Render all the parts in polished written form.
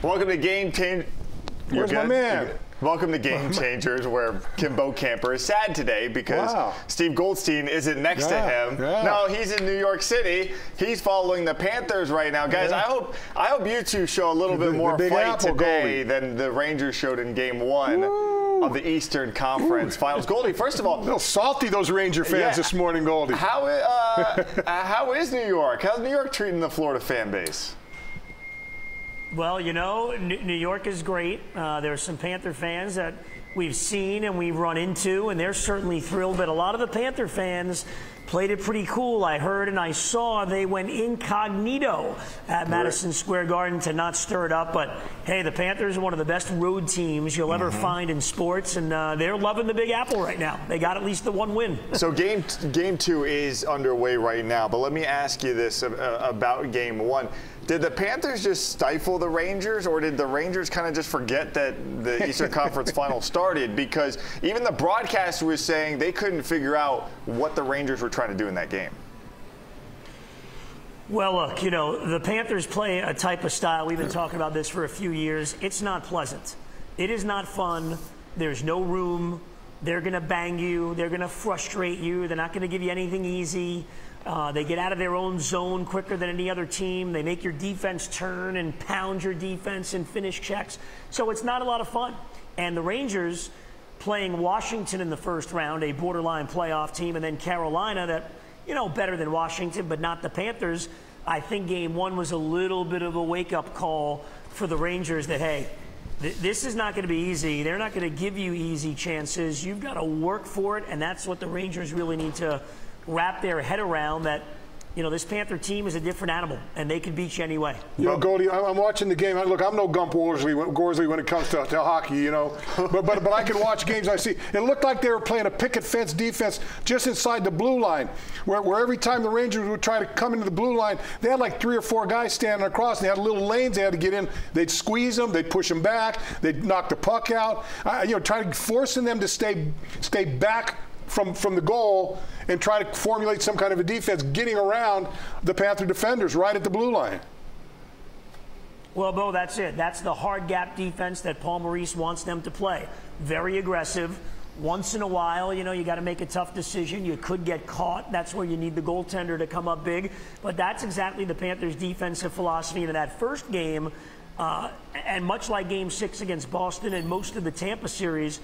Welcome to Game Change. Where's my man? Welcome to Game Changers, where Kim Camper is sad today because Steve Goldstein isn't next to him. No, he's in New York City. He's following the Panthers right now. Guys, I hope you two show a little bit more fight today than the Rangers showed in Game 1 of the Eastern Conference Finals. Goldie, first of all, a little salty, those Ranger fans this morning, Goldie. How is New York? How's New York treating the Florida fan base? Well, you know, New York is great. There's some Panther fans that we've seen and we've run into, and they're certainly thrilled. But a lot of the Panther fans played it pretty cool. I heard and I saw they went incognito at Madison Square Garden to not stir it up. But, hey, the Panthers are one of the best road teams you'll ever find in sports, and they're loving the Big Apple right now. They got at least the one win. So game 2 is underway right now, but let me ask you this about Game 1. Did the Panthers just stifle the Rangers, or did the Rangers kind of just forget that the Eastern Conference Final started? Because even the broadcaster was saying they couldn't figure out what the Rangers were trying to do in that game. Well, look, you know, the Panthers play a type of style. We've been talking about this for a few years. It's not pleasant. It is not fun. There's no room. They're going to bang you. They're going to frustrate you. They're not going to give you anything easy. They get out of their own zone quicker than any other team. They make your defense turn and pound your defense and finish checks. So it's not a lot of fun. And the Rangers playing Washington in the first round, a borderline playoff team, and then Carolina that, you know, better than Washington, but not the Panthers. I think Game 1 was a little bit of a wake-up call for the Rangers that, hey, this is not going to be easy. They're not going to give you easy chances. You've got to work for it, and that's what the Rangers really need to wrap their head around, that, you know, this Panther team is a different animal, and they can beat you anyway. You know, Goldie, I'm watching the game. Look, I'm no Gump Worsley when it comes to hockey, you know. But I can watch games I see. It looked like they were playing a picket fence defense just inside the blue line, where every time the Rangers would try to come into the blue line, they had like 3 or 4 guys standing across, and they had little lanes they had to get in. They'd squeeze them, they'd push them back, they'd knock the puck out, you know, trying to forcing them to stay back from the goal and try to formulate some kind of a defense, getting around the Panther defenders right at the blue line. Well, Bo, that's it. That's the hard gap defense that Paul Maurice wants them to play. Very aggressive. Once in a while, you know, you got to make a tough decision. You could get caught. That's where you need the goaltender to come up big. But that's exactly the Panthers' defensive philosophy. And in that first game, and much like Game 6 against Boston and most of the Tampa series,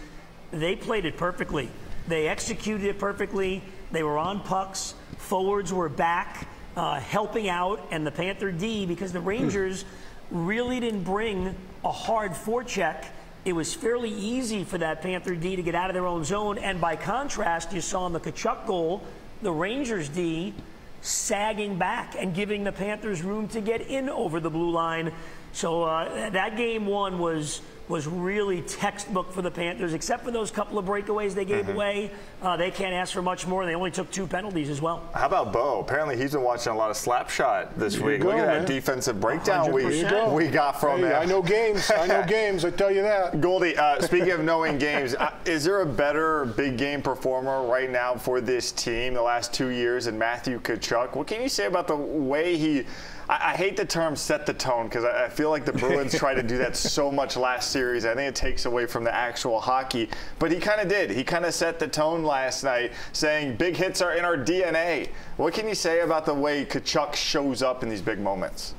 they played it perfectly. They executed it perfectly. They were on pucks. Forwards were back, helping out. And the Panther D, because the Rangers really didn't bring a hard forecheck, it was fairly easy for that Panther D to get out of their own zone. And by contrast, you saw in the Tkachuk goal, the Rangers D sagging back and giving the Panthers room to get in over the blue line. So that Game 1 was really textbook for the Panthers, except for those couple of breakaways they gave away. They can't ask for much more. They only took 2 penalties as well. How about Bo? Apparently he's been watching a lot of Slapshot this week. Look at that defensive breakdown we got from him. I know games. I know games. I tell you that. Goldie, speaking of knowing games, is there a better big game performer right now for this team the last 2 years than Matthew Tkachuk? What can you say about the way he... I hate the term set the tone, because I feel like the Bruins tried to do that so much last series. I think it takes away from the actual hockey. But he kind of did. He kind of set the tone last night, saying big hits are in our DNA. What can you say about the way Tkachuk shows up in these big moments?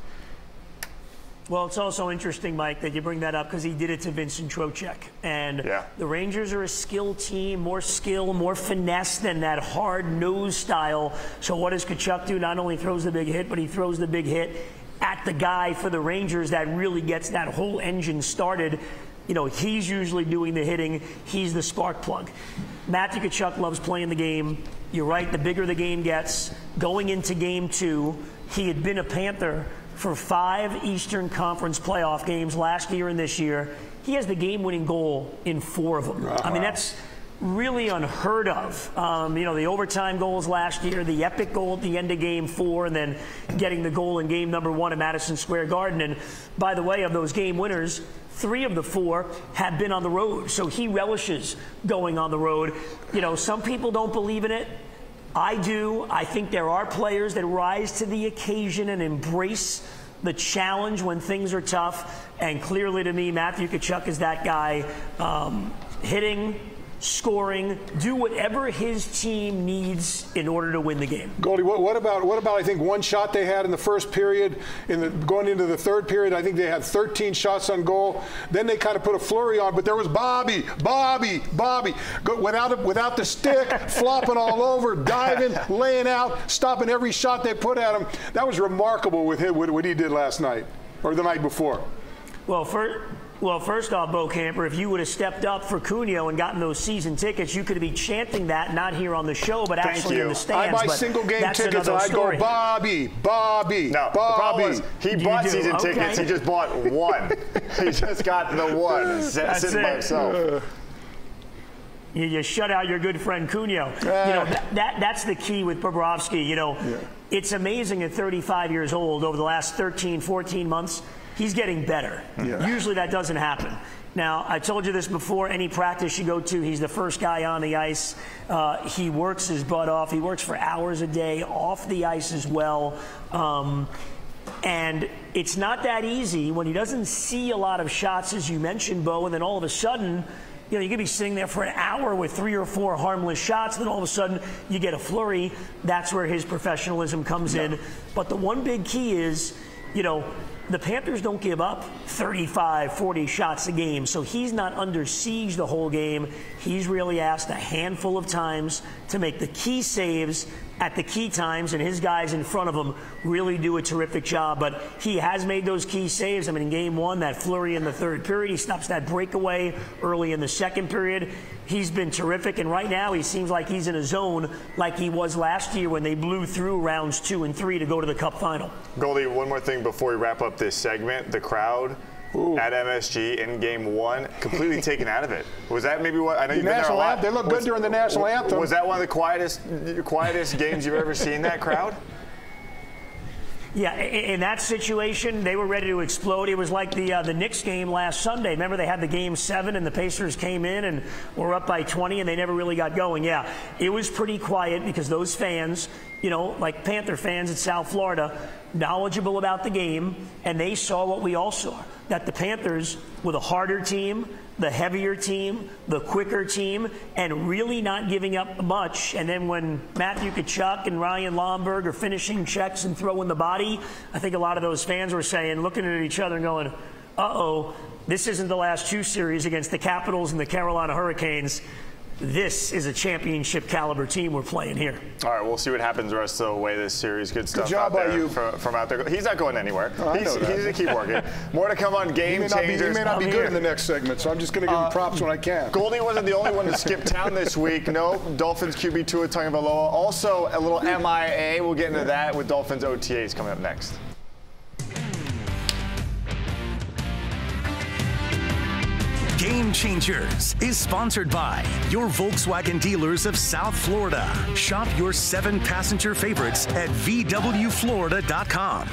Well, it's also interesting, Mike, that you bring that up, because he did it to Vincent Trocheck. And the Rangers are a skill team, more skill, more finesse than that hard nose style. So what does Tkachuk do? Not only throws the big hit, but he throws the big hit at the guy for the Rangers that really gets that whole engine started. You know, he's usually doing the hitting. He's the spark plug. Matthew Tkachuk loves playing the game. You're right, the bigger the game gets. Going into Game 2, he had been a Panther for 5 Eastern Conference playoff games last year and this year. He has the game-winning goal in 4 of them. I mean, that's really unheard of. You know, the overtime goals last year, the epic goal at the end of Game 4, and then getting the goal in Game number 1 at Madison Square Garden. And by the way, of those game winners, 3 of the 4 have been on the road. So he relishes going on the road. You know, some people don't believe in it. I do. I think there are players that rise to the occasion and embrace the challenge when things are tough. And clearly to me, Matthew Tkachuk is that guy, hitting, scoring, do whatever his team needs in order to win the game. Goldie, what about I think one shot they had in the first period, going into the third period, I think they had 13 shots on goal. Then they kind of put a flurry on, but there was Bobby, without the stick, flopping all over, diving, laying out, stopping every shot they put at him. That was remarkable with him, what he did last night, or the night before. Well, first off, Bo Camper, if you would have stepped up for Cunio and gotten those season tickets, you could be chanting that, not here on the show, but actually in the stands. I buy single game tickets and I go, Bobby. No, Bobby. the problem is he bought season tickets. He just bought one. He just got the one. Sitting by himself. You shut out your good friend Cunio. That's the key with Bobrovsky. It's amazing at 35 years old, over the last 13, 14 months, he's getting better. Usually that doesn't happen. Now, I told you this before, any practice you go to, he's the first guy on the ice. He works his butt off. He works for hours a day off the ice as well. And it's not that easy when he doesn't see a lot of shots, as you mentioned, Bo, and then all of a sudden, you could be sitting there for an hour with 3 or 4 harmless shots, and then all of a sudden you get a flurry. That's where his professionalism comes in. But the one big key is, the Panthers don't give up 35, 40 shots a game, so he's not under siege the whole game. He's really asked a handful of times to make the key saves at the key times, and his guys in front of him really do a terrific job. But he has made those key saves. I mean, in game 1, that flurry in the third period, he stops that breakaway early in the second period. He's been terrific, and right now he seems like he's in a zone like he was last year when they blew through rounds 2 and 3 to go to the Cup final. Goldie, one more thing before we wrap up this segment. The crowd at MSG in game 1, completely taken out of it. Was that maybe what? I know you've been there a lot. They look good during the national anthem. Was that one of the quietest games you've ever seen, that crowd? Yeah, in that situation, they were ready to explode. It was like the Knicks game last Sunday. Remember, they had the game 7, and the Pacers came in and were up by 20, and they never really got going. Yeah, it was pretty quiet because those fans, like Panther fans in South Florida, knowledgeable about the game, and they saw what we all saw, that the Panthers were the harder team, the heavier team, the quicker team, and really not giving up much. And then when Matthew Tkachuk and Ryan Lomberg are finishing checks and throwing the body, I think a lot of those fans were saying, looking at each other and going, uh-oh, this isn't the last 2 series against the Capitals and the Carolina Hurricanes. This is a championship caliber team we're playing here. All right, we'll see what happens the rest of the way this series. Good stuff. Good job out there by you. From out there. He's not going anywhere. He's going to keep working. More to come on Game Changers. He may not be good in the next segment, so I'm just going to give him props when I can. Goldie wasn't the only one to skip town this week. No, Dolphins QB Tua Tagovailoa. Also, a little MIA. We'll get into that with Dolphins OTAs coming up next. Game Changers is sponsored by your Volkswagen dealers of South Florida. Shop your 7 passenger favorites at VWFlorida.com.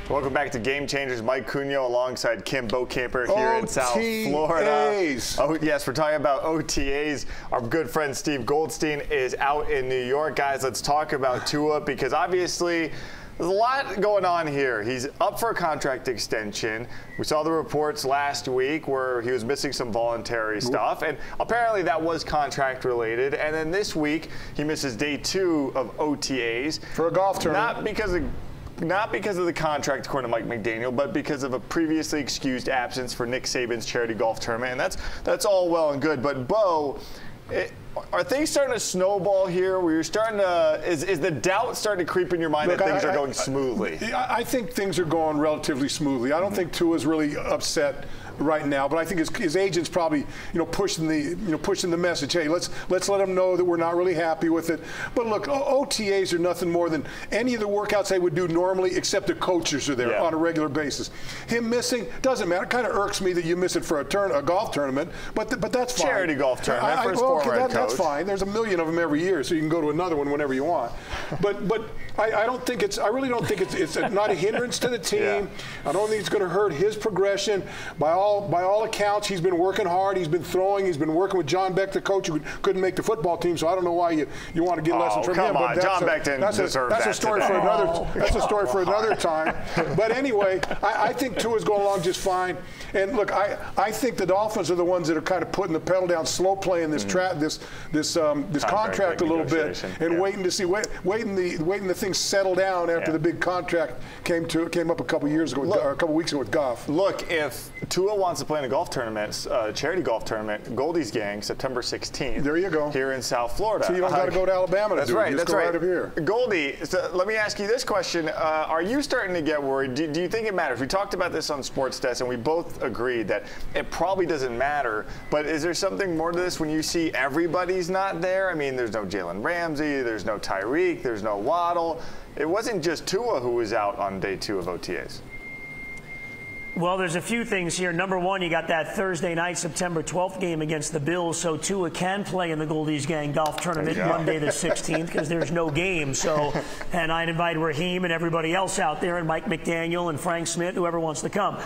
Welcome back to Game Changers. Mike Cunio alongside Kim Beaucamper here in South Florida. Oh, yes, we're talking about OTAs. Our good friend Steve Goldstein is out in New York. Guys, let's talk about Tua because obviously there's a lot going on here. He's up for a contract extension. We saw the reports last week where he was missing some voluntary stuff, and apparently that was contract related. And then this week, he misses day 2 of OTAs. For a golf tournament. Not because of the contract, according to Mike McDaniel, but because of a previously excused absence for Nick Saban's charity golf tournament. And that's all well and good. But, Bo, are things starting to snowball here where you're starting to – is the doubt starting to creep in your mind that things are going smoothly? I think things are going relatively smoothly. I don't think Tua's really upset right now, but I think his agent's probably pushing the message. Hey, let's let him know that we're not really happy with it. But look, OTAs are nothing more than any of the workouts they would do normally, except the coaches are there on a regular basis. Him missing doesn't matter. It kind of irks me that you miss it for a golf tournament, but that's fine. Charity golf tournament for his former head coach. That's fine. There's a million of them every year, so you can go to another one whenever you want. But I don't think it's. I really don't think it's not a hindrance to the team. Yeah. I don't think it's going to hurt his progression. By all accounts, he's been working hard. He's been throwing. He's been working with John Beck, the coach, who couldn't make the football team. So I don't know why you want to get lessons from him. But John Beck didn't deserve that. That's a story for another. That's a story for another time. But anyway, I think Tua's going along just fine. And look, I think the Dolphins are the ones that are kind of putting the pedal down, slow playing this contract a little bit, and waiting to see waiting the things settle down after the big contract came up a couple years ago, or a couple weeks ago with Goff. Look, if Tua wants to play in a golf tournament, charity golf tournament, Goldie's Gang, September 16th. There you go. Here in South Florida. So you don't got to go to Alabama to do it. That's right. Right up here. Goldie, so let me ask you this question: are you starting to get worried? Do you think it matters? We talked about this on Sports Desk, and we both agreed that it probably doesn't matter. But is there something more to this when you see everybody's not there? I mean, there's no Jalen Ramsey, there's no Tyreek, there's no Waddle. It wasn't just Tua who was out on day 2 of OTAs. Well, there's a few things here. Number one, you got that Thursday night, September 12th game against the Bills, so Tua can play in the Goldie's Gang golf tournament Monday the 16th because there's no game. So, and I'd invite Raheem and everybody else out there, and Mike McDaniel and Frank Smith, whoever wants to come.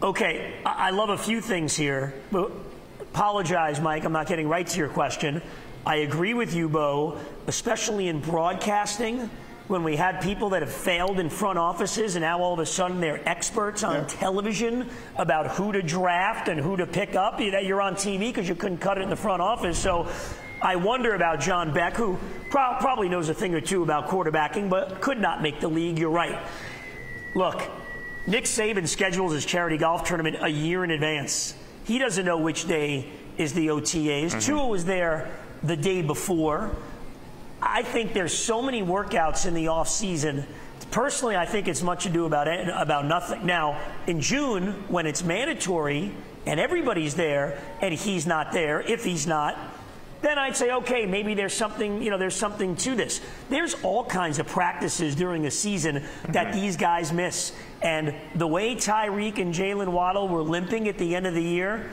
Okay, I love a few things here. Apologize, Mike, I'm not getting right to your question. I agree with you, Bo, especially in broadcasting, when we had people that have failed in front offices and now all of a sudden they're experts on television about who to draft and who to pick up. You're on TV because you couldn't cut it in the front office. So I wonder about John Beck, who probably knows a thing or two about quarterbacking, but could not make the league. You're right. Look, Nick Saban schedules his charity golf tournament a year in advance. He doesn't know which day is the OTAs. Tua was there the day before. I think there's so many workouts in the off season. Personally, I think it's much ado about nothing. Now, in June, when it's mandatory and everybody's there and he's not there, if he's not, then I'd say, okay, maybe there's something, there's something to this. There's all kinds of practices during the season that these guys miss. And the way Tyreek and Jalen Waddle were limping at the end of the year,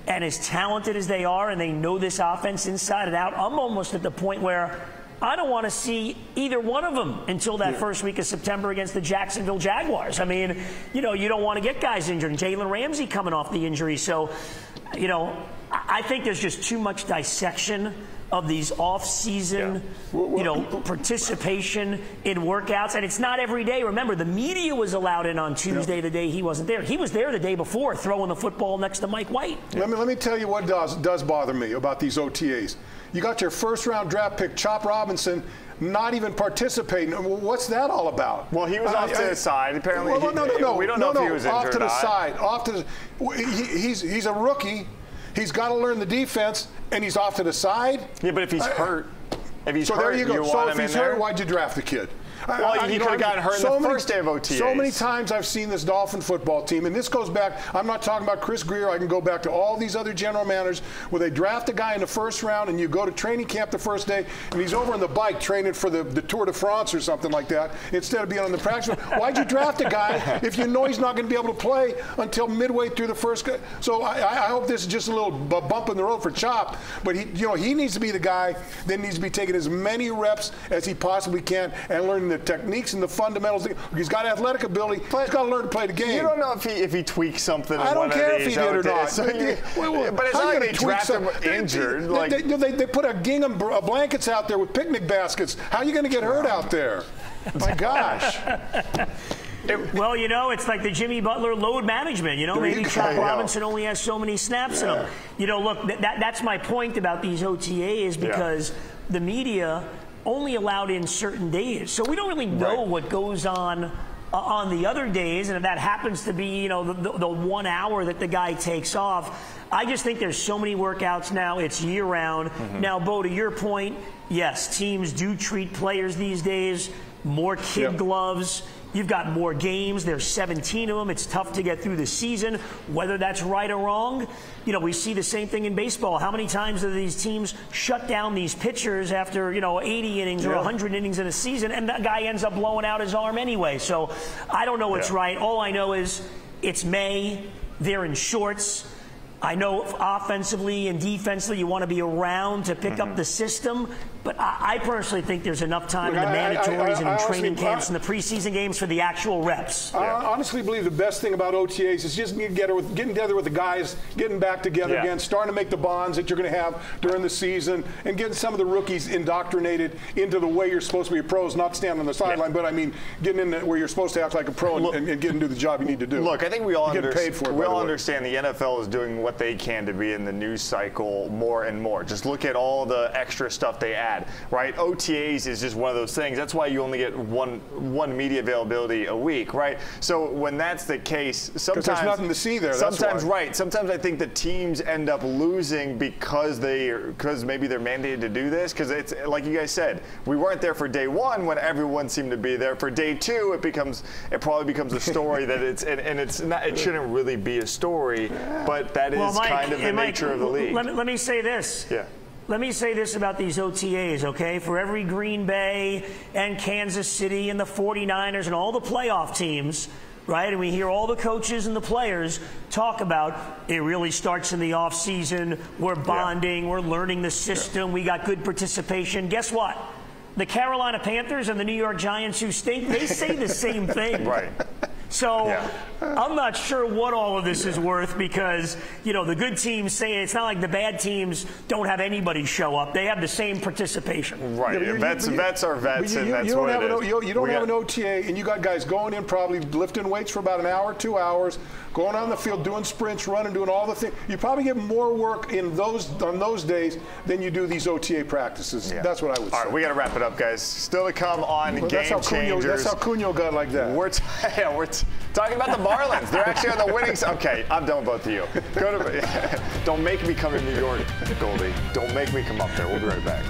and as talented as they are, and they know this offense inside and out, I'm almost at the point where I don't want to see either one of them until that first week of September against the Jacksonville Jaguars. I mean, you don't want to get guys injured. And Jalen Ramsey coming off the injury. So, I think there's just too much dissection of these off-season, participation in workouts. And it's not every day. Remember, the media was allowed in on Tuesday, the day he wasn't there. He was there the day before throwing the football next to Mike White. Let me tell you what does bother me about these OTAs. You got your first-round draft pick, Chop Robinson, not even participating. What's that all about? Well, he was off to the side. Apparently, no. We don't know if he was injured off to the or not. side. He's a rookie. He's got to learn the defense, and he's off to the side. Yeah, but if he's hurt, so there you go. So if he's hurt, why'd you draft the kid? Well, he could have gotten hurt in the first day of OTAs. So many times I've seen this Dolphin football team, and this goes back, I'm not talking about Chris Greer, I can go back to all these other general managers where they draft a guy in the first round and you go to training camp the first day and he's over on the bike training for the Tour de France or something like that instead of being on the practice field. Why'd you draft a guy if you know he's not going to be able to play until midway through the first? So I hope this is just a little bump in the road for Chop, but he needs to be the guy that needs to be taking as many reps as he possibly can and learning the techniques and the fundamentals. He's got athletic ability. He's got to learn to play the game. You don't know if he tweaks something. I don't care if he did or not. So but it's not like they draft him injured. They put a gingham blankets out there with picnic baskets. How are you going to get hurt out there? My gosh. Well, it's like the Jimmy Butler load management. Maybe Chop Robinson only has so many snaps in him. Look, that's my point about these OTAs because the media only allowed in certain days. So we don't really know what goes on the other days, and if that happens to be, the 1 hour that the guy takes off. I just think there's so many workouts now. It's year-round. Now, Bo, to your point, yes, teams do treat players these days more kid gloves. You've got more games. There's 17 of them. It's tough to get through the season. Whether that's right or wrong, we see the same thing in baseball. How many times do these teams shut down these pitchers after, 80 innings or 100 innings in a season, and that guy ends up blowing out his arm anyway? So I don't know what's right. All I know is it's May. They're in shorts. I know offensively and defensively you want to be around to pick up the system, but I personally think there's enough time in the mandatories and in training camps and the preseason games for the actual reps. I honestly believe the best thing about OTAs is just getting together with the guys, getting back together again, starting to make the bonds that you're going to have during the season, and getting some of the rookies indoctrinated into the way you're supposed to be a pro, not standing on the sideline, but I mean getting in where you're supposed to act like a pro and getting to do the job you need to do. Look, I think we all understand the NFL is doing what they can to be in the news cycle more and more. Just look at all the extra stuff they add, right? OTAs is just one of those things. That's why you only get one media availability a week, right? So when that's the case, sometimes there's nothing to see there. Sometimes I think the teams end up losing because maybe they're mandated to do this. Because it's like you guys said, we weren't there for day one when everyone seemed to be there. For day two, it probably becomes a story that it shouldn't really be a story, but that is kind of the nature of the league. Let me say this. Yeah. Let me say this about these OTAs, okay? For every Green Bay and Kansas City and the 49ers and all the playoff teams, right? And we hear all the coaches and the players talk about it really starts in the offseason. We're bonding. We're learning the system. We got good participation. Guess what? The Carolina Panthers and the New York Giants, who stink, they say the same thing. Right. So I'm not sure what all of this is worth because, the good teams say it's not like the bad teams don't have anybody show up. They have the same participation. Right. Vets are vets, and that's what it is. You don't have an OTA, and you got guys going in probably lifting weights for about an hour, 2 hours, going on the field, doing sprints, running, doing all the things. You probably get more work on those days than you do these OTA practices. Yeah. That's what I would say. All right, we got to wrap it up, guys. Still to come on Game Changers. That's how Cunha got like that. We're talking about the Marlins. They're actually on the winning side. Okay, I'm done with both of you. Don't make me come to New York, Goldie. Don't make me come up there. We'll be right back.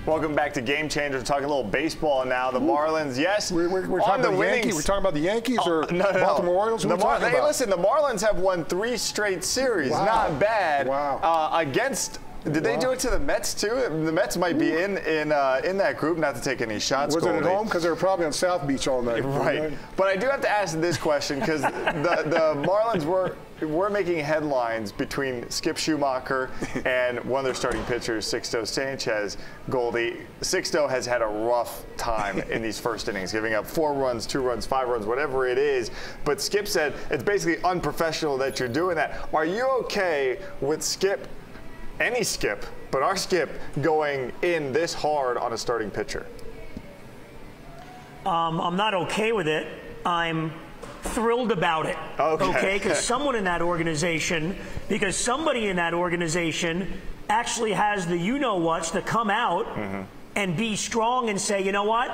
Welcome back to Game Changers. We're talking a little baseball now. The Marlins, yes, we're talking about the Yankees. We're talking about the Yankees or Baltimore Orioles. Hey, listen, the Marlins have won 3 straight series. Wow. Not bad. Wow. Against. Did they do it to the Mets too? The Mets might be in that group. Not to take any shots. Was it at home? Because they were probably on South Beach all night. Right. But I do have to ask this question because the Marlins were making headlines between Skip Schumacher and one of their starting pitchers, Sixto Sanchez. Goldie, Sixto has had a rough time in these first innings, giving up 4 runs, 2 runs, 5 runs, whatever it is. But Skip said it's basically unprofessional that you're doing that. Are you okay with Skip? Any Skip, but our Skip going in this hard on a starting pitcher? I'm not okay with it. I'm thrilled about it. Okay? Because somebody in that organization actually has the you-know-whats to come out and be strong and say, you know what?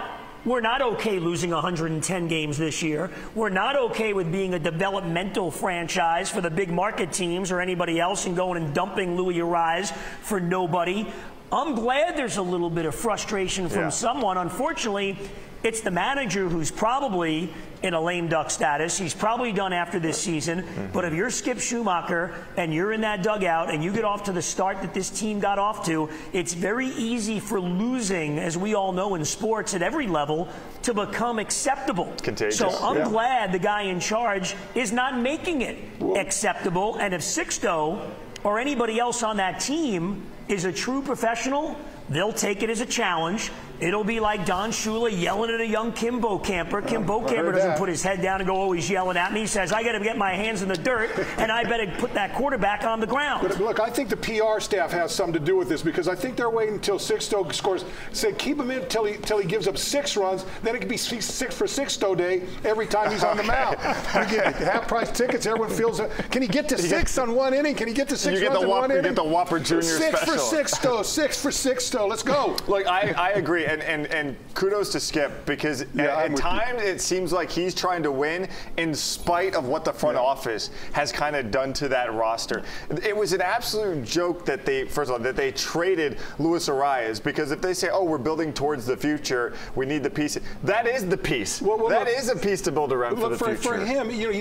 We're not okay losing 110 games this year. We're not okay with being a developmental franchise for the big market teams or anybody else and going and dumping Louis Arise for nobody. I'm glad there's a little bit of frustration from someone. Unfortunately, it's the manager who's probably in a lame duck status. He's probably done after this season. But if you're Skip Schumacher and you're in that dugout and you get off to the start that this team got off to, it's very easy for losing, as we all know in sports at every level, to become acceptable. It's contagious. So I'm glad the guy in charge is not making it acceptable. And if Sixto or anybody else on that team is a true professional, they'll take it as a challenge. It'll be like Don Shula yelling at a young Kim Bokamper. Kim Bokamper doesn't put his head down and go, oh, he's yelling at me. He says, I got to get my hands in the dirt, and I better put that quarterback on the ground. But look, I think the PR staff has something to do with this because I think they're waiting until Sixto scores. Say, keep him in until he gives up 6 runs. Then it could be 6 for Sixto Day every time he's on the mound. You get half-price tickets. Everyone feels it. Can he get to 6 on 1 inning? Can he get to 6 runs in 1 inning? You get the Whopper Jr. Six special. 6 for Sixto. Let's go. Look, I agree. And kudos to Skip because at times it seems like he's trying to win in spite of what the front office has kind of done to that roster. It was an absolute joke that they traded Luis Arias because if they say, oh, we're building towards the future, we need the piece. That is the piece. That is a piece to build around for the future. For him, you're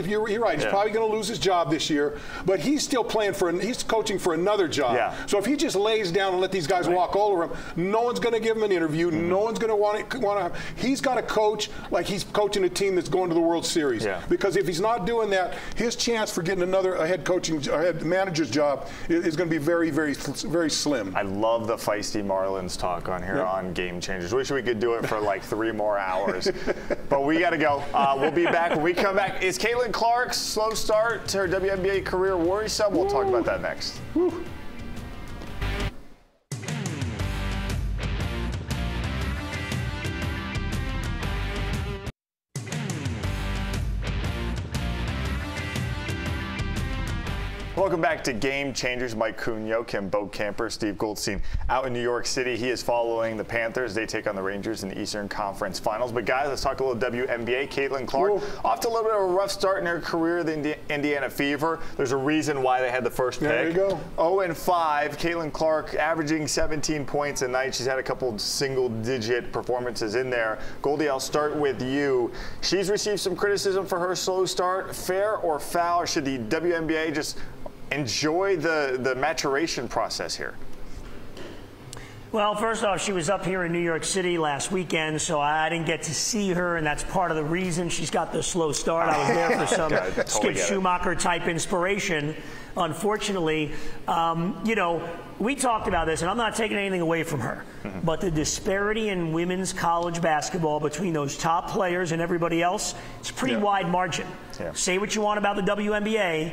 right. He's probably going to lose his job this year, but he's still he's coaching for another job. Yeah. So if he just lays down and let these guys walk over him. No one's going to give him an interview. No one's going to want to. He's got to coach like he's coaching a team that's going to the World Series. Yeah. Because if he's not doing that, his chance for getting another head manager's job is going to be very, very, very slim. I love the feisty Marlins talk on here on Game Changers. Wish we could do it for like 3 more hours. But we got to go. We'll be back when we come back. Is Caitlin Clark's slow start to her WNBA career worrisome? We'll talk about that next. Woo. Welcome back to Game Changers. Mike Cunio, Kim Bokamper, Steve Goldstein out in New York City. He is following the Panthers. They take on the Rangers in the Eastern Conference Finals. But guys, let's talk a little WNBA. Caitlin Clark, off to a little bit of a rough start in her career, the Indiana Fever. There's a reason why they had the first pick. There you go. 0-5. Caitlin Clark averaging 17 points a night. She's had a couple single-digit performances in there. Goldie, I'll start with you. She's received some criticism for her slow start. Fair or foul? Or should the WNBA just enjoy the maturation process here? Well, first off, she was up here in New York City last weekend, so I didn't get to see her, and that's part of the reason she's got the slow start. I was there for some Skip Schumacher-type inspiration. Unfortunately, you know, we talked about this, and I'm not taking anything away from her, but the disparity in women's college basketball between those top players and everybody else, it's a pretty wide margin. Say what you want about the WNBA.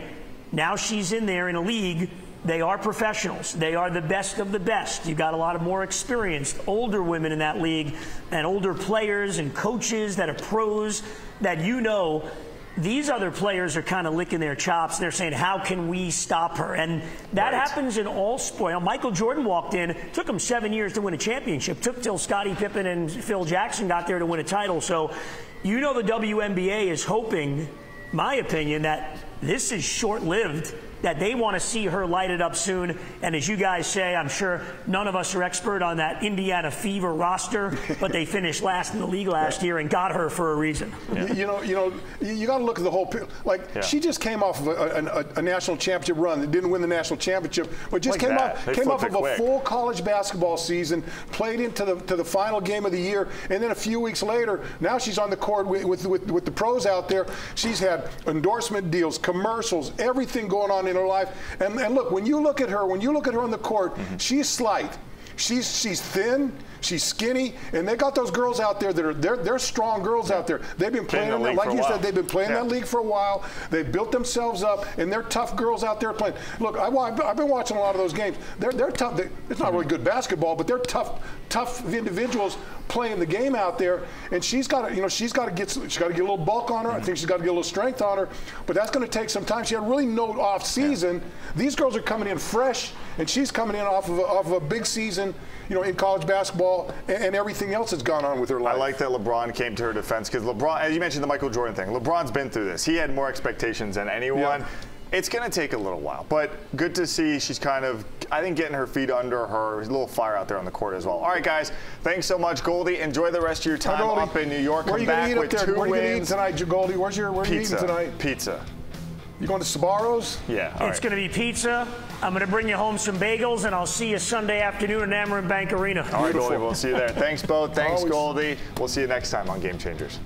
Now she's in there in a league. They are professionals. They are the best of the best. You've got a lot of more experienced, older women in that league and older players and coaches that are pros that you know. These other players are kind of licking their chops. They're saying, how can we stop her? And that happens in all sports. Michael Jordan walked in. Took him 7 years to win a championship. Took till Scottie Pippen and Phil Jackson got there to win a title. So you know the WNBA is hoping, my opinion, that this is short-lived, that they want to see her light it up soon. And as you guys say, I'm sure none of us are expert on that Indiana Fever roster, but they finished last in the league last year and got her for a reason. You got to look at the whole. She just came off of a national championship run. Didn't win the national championship, but just came off of a full college basketball season, played into the final game of the year, and then a few weeks later, now she's on the court with the pros out there. She's had endorsement deals, commercials, everything going on in her life. And look, when you look at her on the court, she's slight. She's thin, she's skinny, and they got those girls out there that are they're strong girls out there. They've been playing in that, like you said, they've been playing that league for a while. They've built themselves up, and they're tough girls out there playing. Look, I've been watching a lot of those games. They're tough. It's not really good basketball, but they're tough individuals playing the game out there. And she's got to get a little bulk on her. I think she's got to get a little strength on her. But that's going to take some time. She had really no off season. These girls are coming in fresh, and she's coming in off of a big season, in college basketball and everything else that's gone on with her life. I like that LeBron came to her defense because LeBron, as you mentioned the Michael Jordan thing, LeBron's been through this. He had more expectations than anyone. Yeah. It's going to take a little while, but good to see she's kind of, I think, getting her feet under her. There's a little fire out there on the court as well. All right, guys, thanks so much, Goldie. Enjoy the rest of your time up in New York. Where are you going to eat up there? Where are you going to eat tonight, Goldie? Where are you eating tonight? Pizza. You going to Sbarro's? Yeah. It's going to be pizza. I'm going to bring you home some bagels, and I'll see you Sunday afternoon at Amerant Bank Arena. All right, Goldie, we'll see you there. Thanks, both. Thanks, Goldie. We'll see you next time on Game Changers.